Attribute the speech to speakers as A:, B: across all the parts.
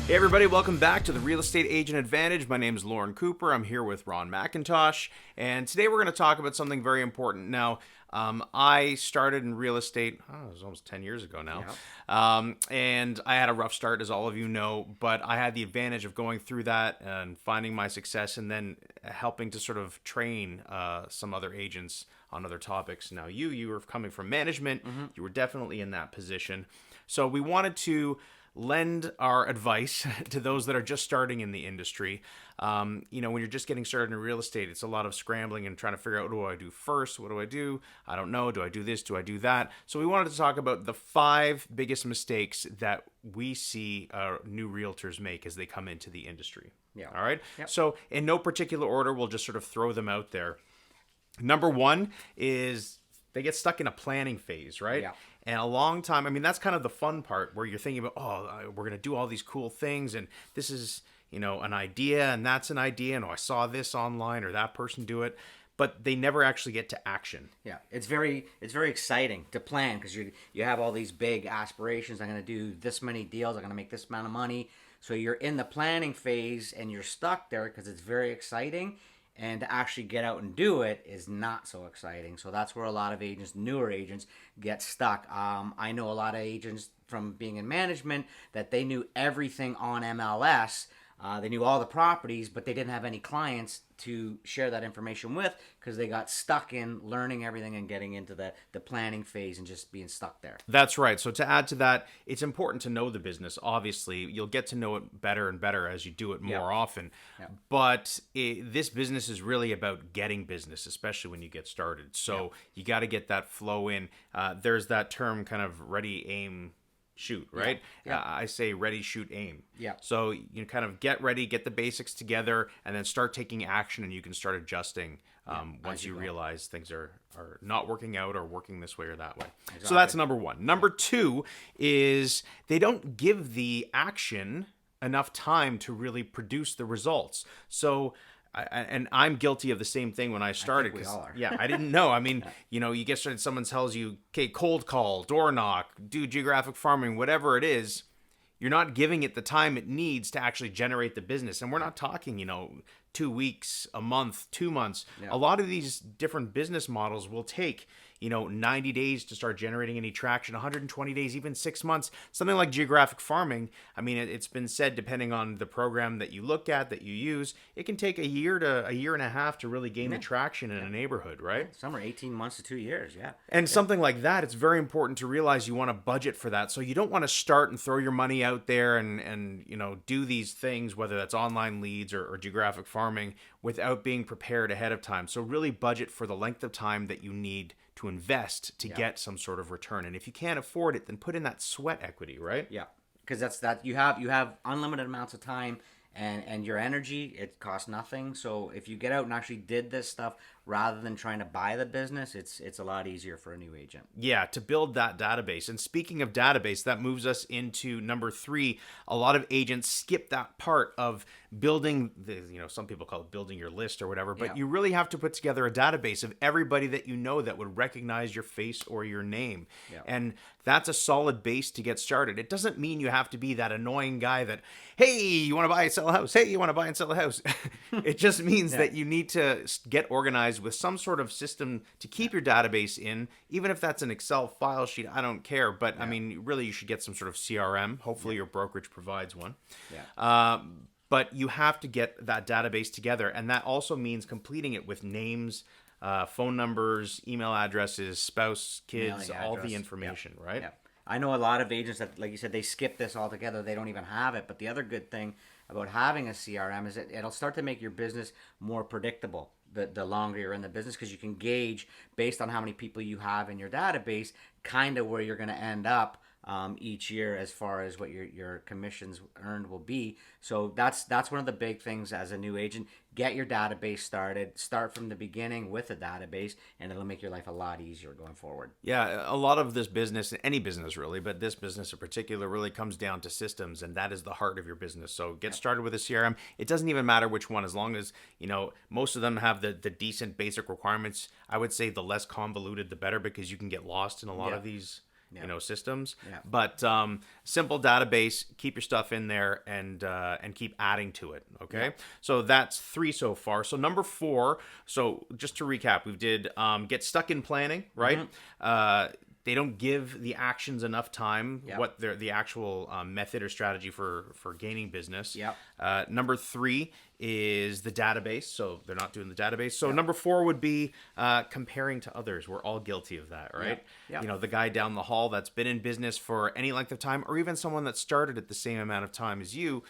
A: Hey everybody, welcome back to the Real Estate Agent Advantage. My name is Lorne Cooper. I'm here with Ron McIntosh, and today we're going to talk about something very important. Now, I started in real estate, it was almost 10 years ago now, and I had a rough start, as all of you know, but I had the advantage of going through that and finding my success and then helping to sort of train some other agents on other topics. Now, you were coming from management. You were definitely in that position. So we wanted to lend our advice to those that are just starting in the industry. When you're just getting started in real estate, it's a lot of scrambling and trying to figure out, what do I do first? What do I do? I don't know. Do I do this? Do I do that? So we wanted to talk about the 5 biggest mistakes that we see new realtors make as they come into the industry.
B: Yeah.
A: All right.
B: Yep.
A: So in no particular order, we'll just sort of throw them out there. Number 1 is they get stuck in a planning phase, right?
B: Yeah.
A: And a long time, that's kind of the fun part where you're thinking about, we're going to do all these cool things. And this is, an idea, and that's an idea. And I saw this online or that person do it. But they never actually get to action.
B: Yeah, it's very exciting to plan because you have all these big aspirations. I'm going to do this many deals. I'm going to make this amount of money. So you're in the planning phase and you're stuck there because it's very exciting. And to actually get out and do it is not so exciting. So that's where a lot of agents, newer agents, get stuck. I know a lot of agents from being in management that they knew everything on MLS. They knew all the properties, but they didn't have any clients to share that information with because they got stuck in learning everything and getting into the planning phase and just being stuck there.
A: That's right. So to add to that, it's important to know the business. Obviously, you'll get to know it better and better as you do it more often. Yeah. But this business is really about getting business, especially when you get started. So you got to get that flow in. There's that term kind of ready, aim, shoot, right?
B: Yeah.
A: I say ready, shoot, aim.
B: Yeah.
A: So you kind of get ready, get the basics together, and then start taking action, and you can start adjusting once you realize things are not working out or working this way or that way. Exactly. So that's number 1. Number 2 is they don't give the action enough time to really produce the results. So and I'm guilty of the same thing when I started.
B: I think we all are.
A: Yeah, I didn't know. You get started, someone tells you, okay, cold call, door knock, do geographic farming, whatever it is. You're not giving it the time it needs to actually generate the business. And we're not talking, 2 weeks, a month, 2 months. Yeah. A lot of these different business models will take 90 days to start generating any traction, 120 days, even 6 months. Something like geographic farming, it's been said, depending on the program that you look at, that you use, it can take a year to a year and a half to really gain the traction in a neighborhood, right?
B: Some are 18 months to 2 years,
A: And something like that, it's very important to realize you want to budget for that. So you don't want to start and throw your money out there and do these things, whether that's online leads or geographic farming, without being prepared ahead of time. So really budget for the length of time that you need to invest to get some sort of return. And if you can't afford it, then put in that sweat equity, right?
B: Yeah, because that's you have unlimited amounts of time and your energy. It costs nothing. So if you get out and actually did this stuff rather than trying to buy the business, it's a lot easier for a new agent.
A: Yeah, to build that database. And speaking of database, that moves us into number 3. A lot of agents skip that part of building some people call it building your list or whatever, but you really have to put together a database of everybody that you know that would recognize your face or your name. Yeah. And that's a solid base to get started. It doesn't mean you have to be that annoying guy that, hey, you want to buy and sell a house? Hey, you want to buy and sell a house? It just means that you need to get organized with some sort of system to keep your database in, even if that's an Excel file sheet. I don't care, but really you should get some sort of CRM. Hopefully your brokerage provides one. But you have to get that database together, and that also means completing it with names, phone numbers, email addresses, spouse, kids, all the information, right?
B: Yeah. I know a lot of agents that, like you said, they skip this altogether. They don't even have it. But the other good thing about having a CRM is it'll start to make your business more predictable the longer you're in the business, because you can gauge based on how many people you have in your database kind of where you're going to end up each year as far as what your commissions earned will be. So that's one of the big things as a new agent. Get your database started. Start from the beginning with a database, and it'll make your life a lot easier going forward.
A: Yeah, a lot of this business, any business really, but this business in particular really comes down to systems, and that is the heart of your business. So get started with a CRM. It doesn't even matter which one, as long as, most of them have the decent basic requirements. I would say the less convoluted, the better, because you can get lost in a lot of these systems.
B: Yeah.
A: But simple database, keep your stuff in there and keep adding to it. Okay.
B: Yeah.
A: So that's 3 so far. So number 4. So just to recap, we did get stuck in planning, right? They don't give the actions enough time.
B: Yep.
A: What the actual method or strategy for gaining business.
B: Yep.
A: Number 3 is the database. So they're not doing the database. So number 4 would be comparing to others. We're all guilty of that, right?
B: Yep.
A: The guy down the hall that's been in business for any length of time, or even someone that started at the same amount of time as you.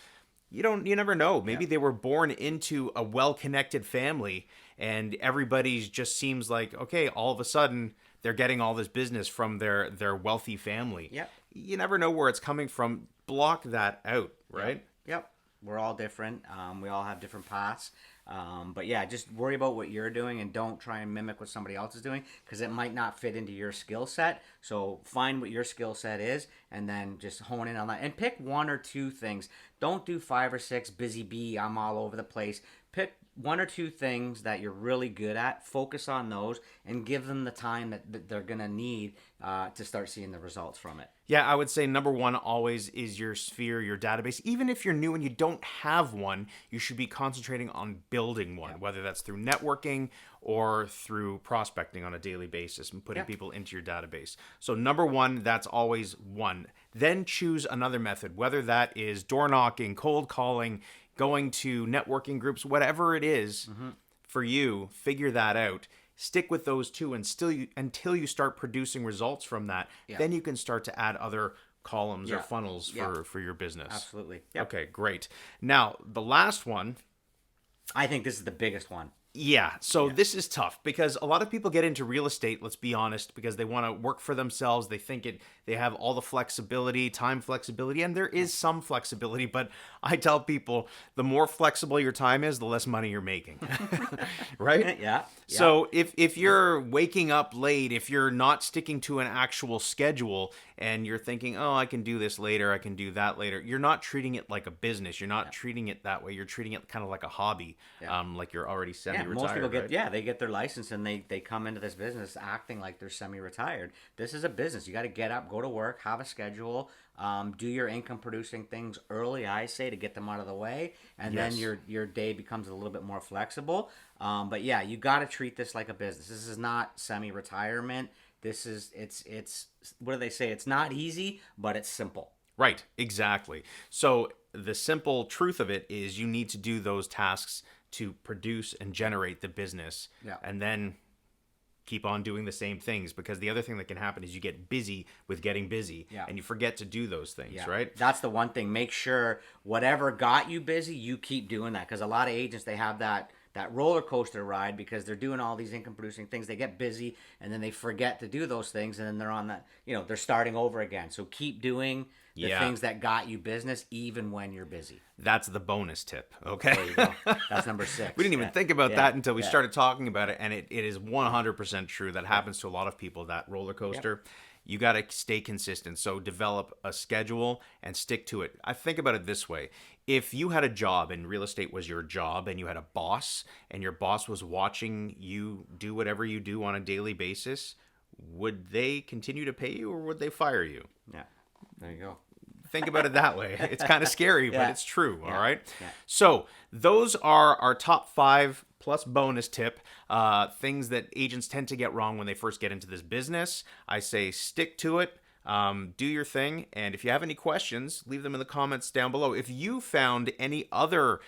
A: You never know. Maybe they were born into a well-connected family, and everybody's just seems like, okay, all of a sudden they're getting all this business from their wealthy family.
B: Yep.
A: You never know where it's coming from. Block that out, right?
B: Yep. We're all different. We all have different paths. But yeah, just worry about what you're doing and don't try and mimic what somebody else is doing because it might not fit into your skill set. So find what your skill set is and then just hone in on that and pick 1 or 2 things. Don't do 5 or 6 busy bee. I'm all over the place. Pick 1 or 2 things that you're really good at. Focus on those and give them the time that they're going to need to start seeing the results from it.
A: Yeah, I would say number 1 always is your sphere, your database. Even if you're new and you don't have one, you should be concentrating on building one, whether that's through networking or through prospecting on a daily basis and putting people into your database. So number 1, that's always 1. Then choose another method, whether that is door knocking, cold calling, going to networking groups, whatever it is for you, figure that out. Stick with those 2 and until you start producing results from that. Then you can start to add other columns or funnels for your business.
B: Absolutely. Yep.
A: Okay, great. Now, the last one.
B: I think this is the biggest one.
A: Yeah, so this is tough because a lot of people get into real estate, let's be honest, because they want to work for themselves. They think they have all the flexibility, time flexibility, and there is some flexibility, but I tell people the more flexible your time is, the less money you're making. Right?
B: Yeah.
A: So if you're waking up late, if you're not sticking to an actual schedule and you're thinking, oh, I can do this later, I can do that later, you're not treating it like a business. You're not treating it that way. You're treating it kind of like a hobby, like you're already semi-retired.
B: Most people get
A: right?
B: they get their license and they come into this business acting like they're semi-retired. This is a business. You got to get up, go to work, have a schedule, do your income producing things early, I say, to get them out of the way, and then your day becomes a little bit more flexible. But yeah, you got to treat this like a business. This is not semi-retirement. This is it's what do they say? It's not easy, but it's simple.
A: Right, exactly. So the simple truth of it is you need to do those tasks to produce and generate the business, and then keep on doing the same things, because the other thing that can happen is you get busy with getting busy and you forget to do those things, right?
B: That's the one thing. Make sure whatever got you busy, you keep doing that, because a lot of agents, they have that roller coaster ride because they're doing all these income producing things. They get busy and then they forget to do those things, and then they're on that, they're starting over again. So keep doing the things that got you business even when you're busy.
A: That's the bonus tip, okay?
B: There you go. That's number 6.
A: We didn't even think about that until we started talking about it, and it is 100% true. That happens to a lot of people, that roller coaster. You got to stay consistent. So develop a schedule and stick to it. I think about it this way. If you had a job and real estate was your job and you had a boss and your boss was watching you do whatever you do on a daily basis, would they continue to pay you or would they fire you?
B: Yeah, there you go.
A: Think about it that way. It's kind of scary, but it's true, all right?
B: Yeah.
A: So those are our top 5 plus bonus tip, things that agents tend to get wrong when they first get into this business. I say stick to it. Do your thing, and if you have any questions, leave them in the comments down below. If you found any other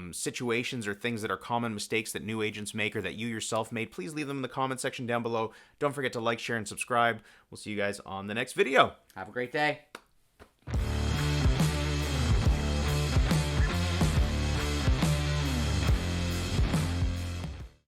A: situations or things that are common mistakes that new agents make or that you yourself made, please leave them in the comment section down below. Don't forget to like, share, and subscribe. We'll see you guys on the next video.
B: Have a great day.